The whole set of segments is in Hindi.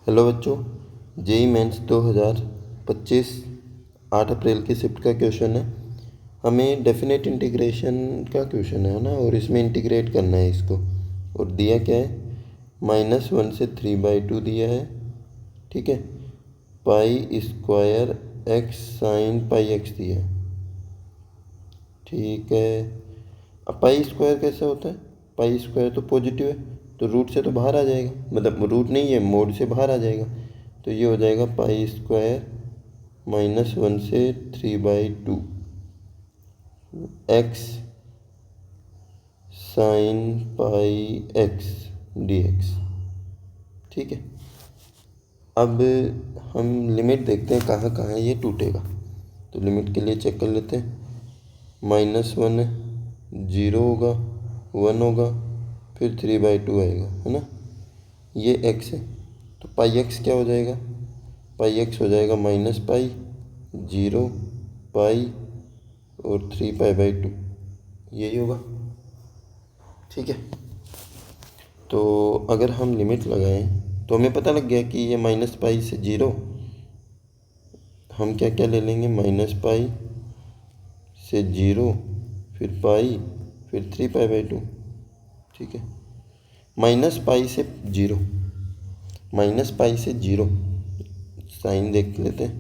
हेलो बच्चों, जेई मेंस 2025 8 अप्रैल की शिफ्ट का क्वेश्चन है। हमें डेफिनेट इंटीग्रेशन का क्वेश्चन है ना, और इसमें इंटीग्रेट करना है इसको। और दिया क्या है, -1 से 3/2 दिया है। ठीक है, pi square x sine pi x दिया है। ठीक है, अब पाई स्क्वायर कैसा होता है? पाई स्क्वायर तो पॉजिटिव है, तो रूट से तो बाहर आ जाएगा, मतलब रूट नहीं है, मोड से बाहर आ जाएगा। तो ये हो जाएगा पाई स्क्वायर -1 से 3/2 x sine pi x D x. ठीक है, अब हम लिमिट देखते हैं कहाँ कहाँ ये टूटेगा। तो लिमिट के लिए चेक कर लेते हैं। -1 है, 0 होगा, 1 होगा, फिर 3/2 आएगा, है ना। ये x है, तो पाई एक्स क्या हो जाएगा? पाई एक्स हो जाएगा -पाई, 0, पाई और 3π/2, यही होगा। ठीक है, तो अगर हम लिमिट लगाएं तो हमें पता लग गया कि ये -पाई से 0, हम क्या क्या ले लेंगे, -पाई से 0, फिर पाई, फिर 3π/2। ठीक है, -पाई से 0, -पाई से 0 साइन देख लेते हैं।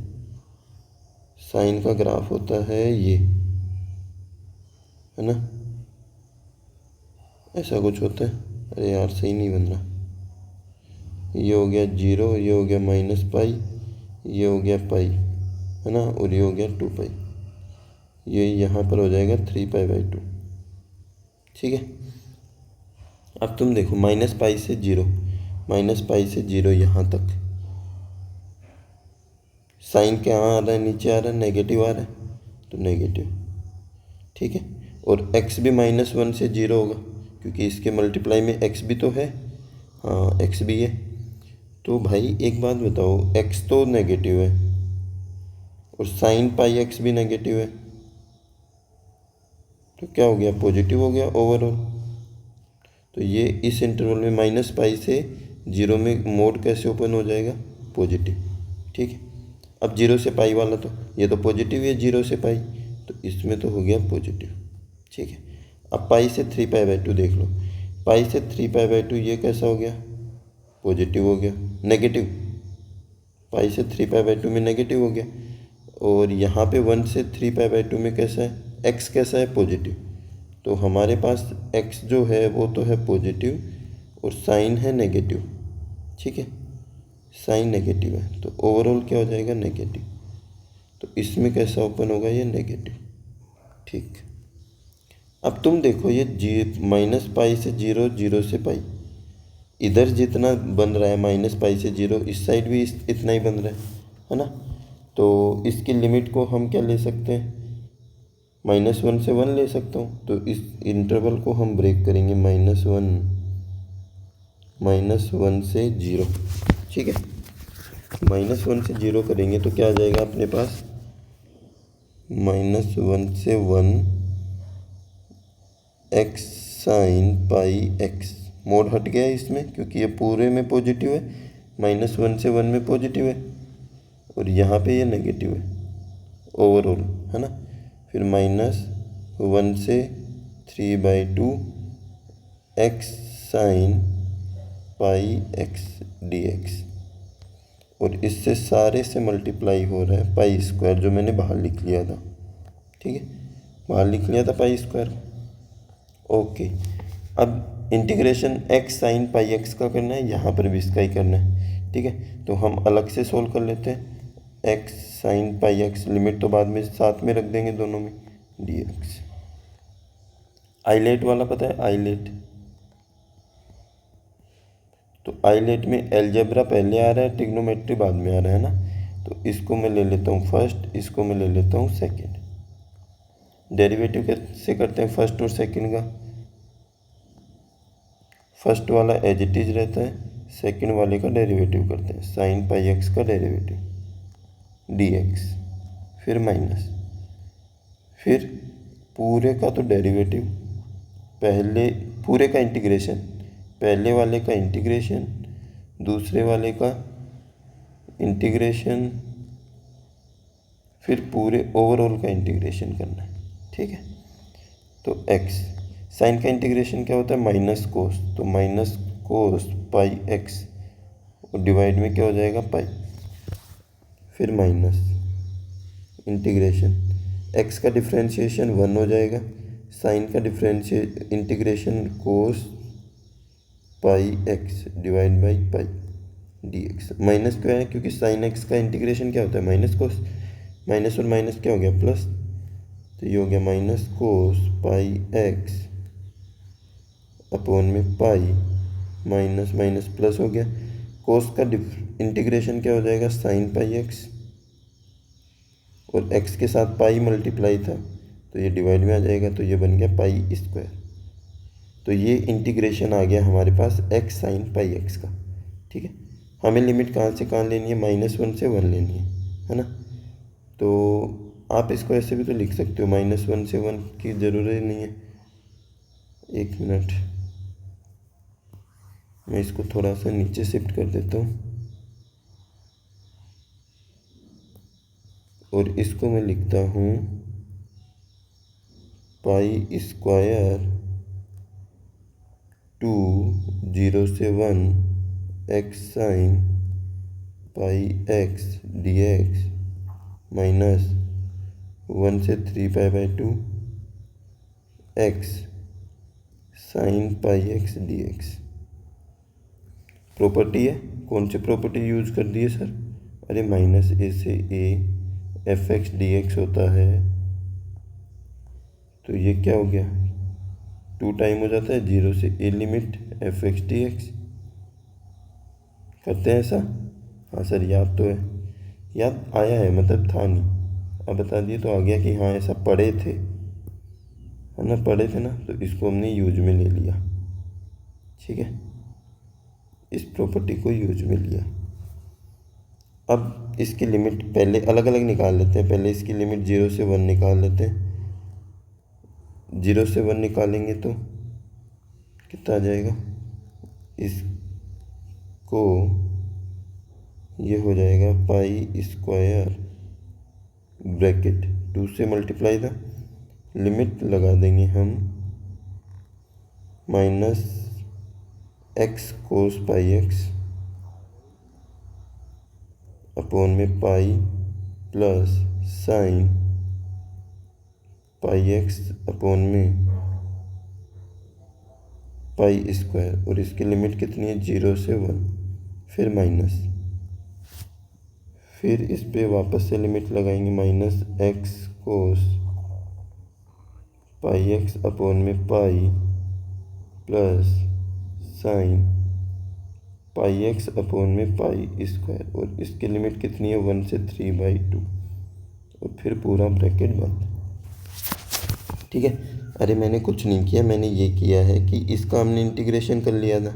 साइन का ग्राफ होता है ये, है ना, ऐसा कुछ होता है। अरे यार, सही नहीं बन रहा। ये हो गया 0, ये हो गया -पाई, ये हो गया पाई, है ना, और ये हो गया 2π। ये यहाँ पर हो जाएगा 3π/2। ठीक है, अब तुम देखो, -पाई से 0, -पाई से 0 यहाँ तक साइन क्या आ रहा है, नीचे आ रहा है, नेगेटिव आ रहा है, तो नेगेटिव। ठीक है, और x भी -1 से 0 होगा, क्योंकि इसके मल्टीप्लाई में x भी तो है। हाँ, x भी है। तो भाई एक बात बताओ, x तो नेगेटिव है और साइन पाई x भी नेगेटिव है, तो क्या हो गया, पॉजिटिव हो गया ओवरऑल। तो ये इस इंटरवल में -पाई से 0 में मोड कैसे ओपन हो जाएगा, पॉजिटिव। ठीक है, अब 0 से पाई वाला, तो ये तो पॉजिटिव है, 0 से पाई, तो इसमें तो हो गया पॉजिटिव। ठीक है, अब पाई से 3π/2 देख लो। पाई से 3π/2 ये कैसा हो गया, पॉजिटिव हो गया, नेगेटिव। पाई से 3π/2 में नेगेटिव हो गया। और यहाँ पे 1 से 3π/2 में कैसा है, x कैसा है, पॉजिटिव। तो हमारे पास x जो है वो तो है पॉजिटिव और साइन है नेगेटिव। ठीक है, साइन नेगेटिव है, तो ओवरऑल क्या हो जाएगा, नेगेटिव। तो इसमें कैसा ओपन होगा, ये नेगेटिव। ठीक, अब तुम देखो, ये -पाई से 0, 0 से पाई, इधर जितना बन रहा है -पाई से 0, इस साइड भी इतना ही बन रहा है ना। तो इसकी लिमिट को हम क्या ले सकते हैं, -1 से 1 ले सकता हूँ। तो इस इंटरवल को हम ब्रेक करेंगे, -1 से 0। ठीक है, -1 से 0 करेंगे तो क्या आ जाएगा अपने पास, -1 से 1 x sine pi x. Mode हट गया है इसमें, क्योंकि ये पूरे में पॉजिटिव है, -1 से 1 में पॉजिटिव है, और यहाँ पे ये नेगेटिव है ओवरऑल, है ना। फिर -1 से 3/2 x sine pi x D x. और इससे सारे से मल्टीप्लाई हो रहा है पाई स्क्वायर, जो मैंने बाहर लिख लिया था। ठीक है, बाहर लिख लिया था पाई स्क्वायर। ओके, अब integration x sine pi x का करना है, यहाँ पर भी इसका ही करना है। ठीक है, तो हम अलग से सोल्व कर लेते हैं। X sine pi x, limit तो बाद में साथ में रख देंगे दोनों में, डी एक्स। आइलेट वाला पता है, आइलेट, तो आइलेट में अलजेब्रा पहले आ रहा है, ट्रिग्नोमेट्री बाद में आ रहा है ना। तो इसको मैं ले लेता हूँ फर्स्ट, इसको मैं ले लेता हूँ सेकंड। डेरिवेटिव कैसे करते हैं फर्स्ट और सेकंड का, फर्स्ट वाला एज इट इज रहता है, सेकंड वाले का डेरिवेटिव करते हैं। साइन पाई एक्स का डेरिवेटिव डी एक्स, फिर माइनस, फिर पूरे का तो डेरिवेटिव, पहले पूरे का इंटीग्रेशन, पहले वाले का इंटीग्रेशन, दूसरे वाले का इंटीग्रेशन, फिर पूरे ओवरऑल का इंटीग्रेशन करना है, ठीक है। तो एक्स, साइन का इंटीग्रेशन क्या होता है, माइनस कोस, तो माइनस कोस पाई एक्स, और डिवाइड में क्या हो जाएगा, पाई, फिर माइनस इंटीग्रेशन, एक्स का डिफ्रेंशिएशन 1 हो जाएगा, साइन का integration cos pi x divide by pi D x. Minus क्यों है, क्योंकि साइन एक्स का इंटीग्रेशन क्या होता है, माइनस कोस, माइनस और माइनस क्या हो गया, प्लस, तो ये हो गया माइनस कोस पाई एक्स अपॉन में पाई, माइनस माइनस प्लस हो गया, कोस का इंटीग्रेशन क्या हो जाएगा, साइन पाई एक्स, और एक्स के साथ पाई मल्टीप्लाई था तो ये डिवाइड में आ जाएगा, तो ये बन गया पाई स्क्वायर। तो ये इंटीग्रेशन आ गया हमारे पास एक्स साइन पाई एक्स का, ठीक है। हमें लिमिट कहाँ से कहाँ लेनी है, -1 से 1 लेनी है ना। तो आप इसको ऐसे भी तो लिख सकते हो, -1 से 1 की ज़रूरत नहीं है। एक मिनट, मैं इसको थोड़ा सा नीचे शिफ्ट कर देता हूँ, और इसको मैं लिखता हूँ पाई स्क्वायर 2 0 से 1 x sine pi x D x minus 1 से 3 pi by 2 x sine pi x D x. Property है, कौन सी प्रॉपर्टी यूज कर दी है सर, अरे -a से a F x D x होता है, तो ये क्या हो गया, 2 टाइम हो जाता है 0 से a limit F x D x. करते हैं ऐसा, हाँ सर याद तो है, याद आया है, मतलब था नहीं, अब बता दिए तो आ गया कि हाँ ऐसा पढ़े थे, है ना, पढ़े थे ना, तो इसको हमने यूज में ले लिया, ठीक है, इस प्रॉपर्टी को यूज में लिया। अब इसकी लिमिट पहले अलग अलग निकाल लेते हैं, पहले इसकी लिमिट 0 से 1 निकाल लेते हैं। 0 से 1 निकालेंगे तो कितना आ जाएगा, इसको ये हो जाएगा पाई स्क्वायर ब्रैकेट 2 से मल्टीप्लाई था, लिमिट लगा देंगे हम -x कोस पाई एक्स अपॉन में पाई plus sine pi x upon में पाई स्क्वायर, और इसकी लिमिट कितनी है, 0 से 1, फिर माइनस, फिर इस पे वापस से लिमिट लगाएंगे -x कोस पाई एक्स अपॉन में पाई plus sine pi x upon में पाई स्क्वायर, और इसकी लिमिट कितनी है, 1 से 3/2, और फिर पूरा ब्रैकेट बंद, ठीक है। अरे मैंने कुछ नहीं किया, मैंने ये किया है कि इसका हमने इंटीग्रेशन कर लिया था,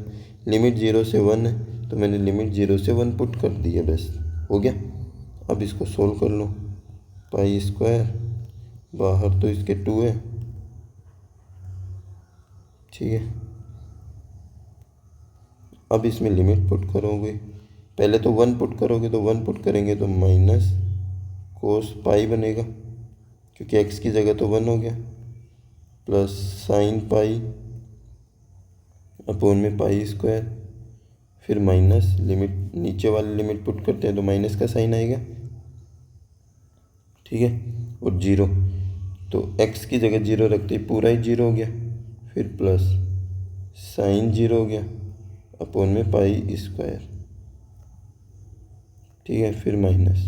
लिमिट 0 से 1 है तो मैंने लिमिट 0 से 1 पुट कर दी है, बस हो गया। अब इसको सोल्व कर लो, पाई स्क्वायर, बाहर तो इसके 2 है, ठीक है। अब इसमें लिमिट पुट करोगे, पहले तो 1 पुट करोगे, तो 1 पुट करेंगे तो माइनस कोस पाई बनेगा, क्योंकि एक्स की जगह तो 1 हो गया, प्लस साइन पाई अपॉन में पाई स्क्वायर, फिर माइनस लिमिट, नीचे वाली लिमिट पुट करते हैं तो माइनस का साइन आएगा, ठीक है, और 0, तो x की जगह 0 रखते ही पूरा ही 0 हो गया, फिर प्लस साइन 0 हो गया अपॉन में पाई स्क्वायर, ठीक है, फिर माइनस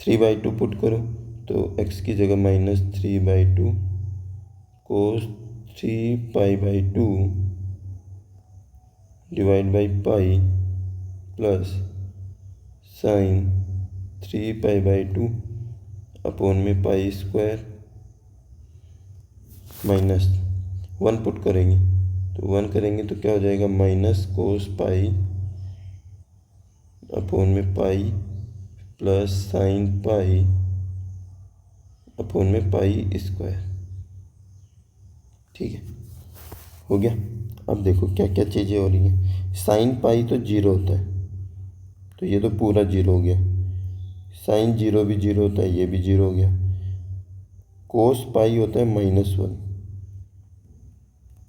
3/2 पुट करो, तो x की जगह -3/2 cos 3π/2 divide by pi plus sine 3π/2 upon में पाई स्क्वायर, माइनस 1 पुट करेंगे, तो 1 करेंगे तो क्या हो जाएगा, माइनस कोस पाई अपॉन में पाई प्लस साइन पाई अपॉन में पाई स्क्वायर, ठीक है, हो गया। अब देखो क्या क्या चीज़ें हो रही हैं, साइन पाई तो 0 होता है, तो ये तो पूरा जीरो हो गया। साइन जीरो भी जीरो होता है, ये भी जीरो हो गया। कोस पाई होता है -1,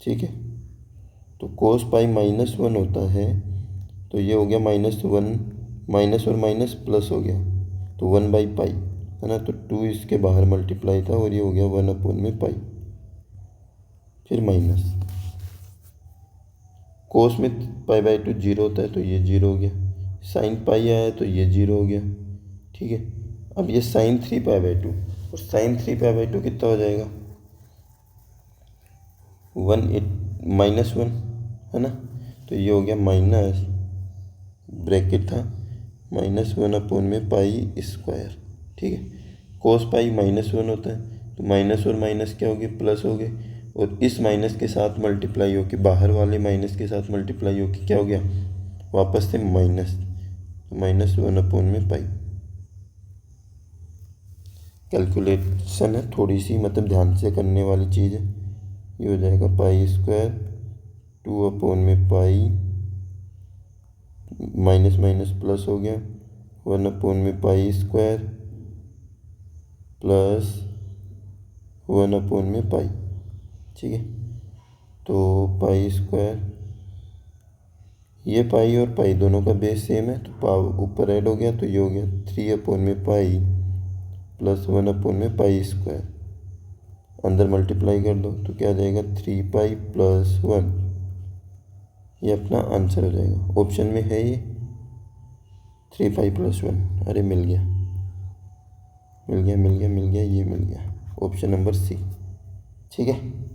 ठीक है। तो कोस पाई -1 होता है, तो ये हो गया -1, माइनस और माइनस प्लस हो गया, तो 1/पाई है ना। तो 2 इसके बाहर मल्टीप्लाई था और ये हो गया 1/पाई। फिर माइनस, कोस में π/2 जीरो होता है, तो ये जीरो हो गया। साइन पाई आया तो ये जीरो हो गया, ठीक है। अब ये साइन 3π/2, और साइन 3π/2 कितना हो जाएगा, -1 है ना। तो ये हो गया माइनस, ब्रैकेट था, -1/पाई², ठीक है। कोस पाई -1 होता है, तो माइनस और माइनस क्या हो गए, प्लस हो गए, और इस माइनस के साथ मल्टीप्लाई हो के, बाहर वाले माइनस के साथ मल्टीप्लाई हो के क्या हो गया, वापस से माइनस, तो -1/पाई। कैलकुलेशन है थोड़ी सी, मतलब ध्यान से करने वाली चीज़ है। ये हो जाएगा π², 2/पाई, माइनस माइनस प्लस हो गया, 1/पाई² प्लस 1/पाई, ठीक है। तो π², ये पाई और पाई दोनों का बेस सेम है, तो पावर ऊपर ऐड हो गया, तो ये हो गया 3/पाई प्लस 1/पाई²। अंदर मल्टीप्लाई कर दो तो क्या आ जाएगा, 3π + 1। ये अपना आंसर हो जाएगा। ऑप्शन में है ये 3π + 1। अरे मिल गया, मिल गया, मिल गया, मिल गया, ये मिल गया, ऑप्शन नंबर सी, ठीक है।